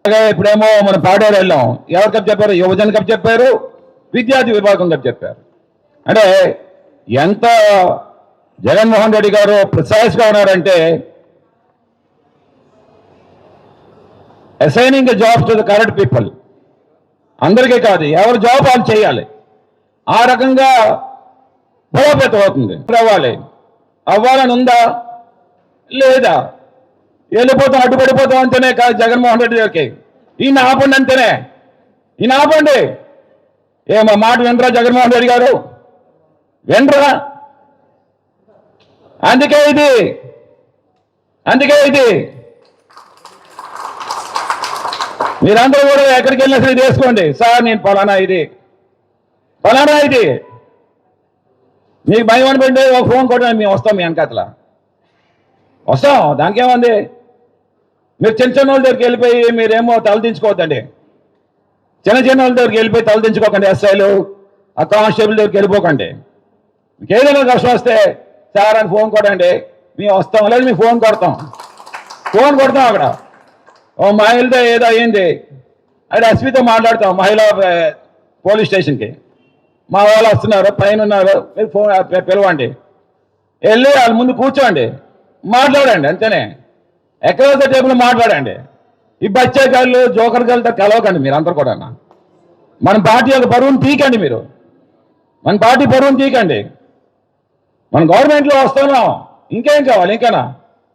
ఇప్పుడేమో మనం పాడేరు వెళ్ళాం. ఎవరు కప్ చెప్పారు? యువజన కప్ చెప్పారు, విద్యార్థి విభాగం కప్ చెప్పారు. అంటే ఎంత జగన్మోహన్ రెడ్డి గారు ప్రిసైజ్గా ఉన్నారంటే assigning the jobs to the correct people. అందరికీ కాదు, ఎవరి జాబ్ వాళ్ళు చేయాలి. ఆ రకంగా బలోపేతం అవుతుంది. అవ్వాలని ఉందా లేదా? వెళ్ళిపోతాం, అడ్డుపడిపోతాం అంటేనే కాదు జగన్మోహన్ రెడ్డి గారికి. ఈయన ఆపండి అంటేనే, ఈయన ఆపండి. ఏమో మాట వినరా జగన్మోహన్ రెడ్డి గారు? వినరా? అందుకే ఇది మీరందరూ కూడా ఎక్కడికి వెళ్ళినా సరే చేసుకోండి. సార్ నేను పలానా ఇది మీకు భయం అనిపండి, ఒక ఫోన్ కొట్టండి, మేము వస్తాం. మీ వెనకాతల వస్తాం, దానికేముంది. మీరు చిన్న చిన్న వాళ్ళ దగ్గరికి వెళ్ళిపోయి మీరేమో తలదించుకోవద్దండి. చిన్న వాళ్ళ దగ్గరికి వెళ్ళిపోయి తలదించుకోకండి. ఎస్ఐలు ఆ కానిస్టేబుల్ దగ్గరికి వెళ్ళిపోకండి. మీకు ఏదైనా కష్టం వస్తే సార్ అని ఫోన్ కొట్టండి, మేము వస్తాం. లేదు మీకు ఫోన్ కొడతాం అక్కడ. ఓ మహిళతో ఏదో అయ్యింది, అది ఎస్పీతో మాట్లాడతాం. మహిళా పోలీస్ స్టేషన్కి మా వాళ్ళు వస్తున్నారు, పైన ఉన్నారు, మీరు ఫోన్ పిలవండి. వెళ్ళి వాళ్ళ ముందు కూర్చోండి, మాట్లాడండి. అంతేనే, ఎక్కడో టేబుల్ మాట్లాడండి. ఈ బచ్చే గాళ్ళు జోకర్ గాళ్ళతో కలవకండి మీరు అందరు కూడా. మన పార్టీ యొక్క పరువును తీకండి. మీరు మన పార్టీ పరువును తీకండి. మన గవర్నమెంట్లో వస్తున్నాం, ఇంకేం కావాలి? ఇంకేనా?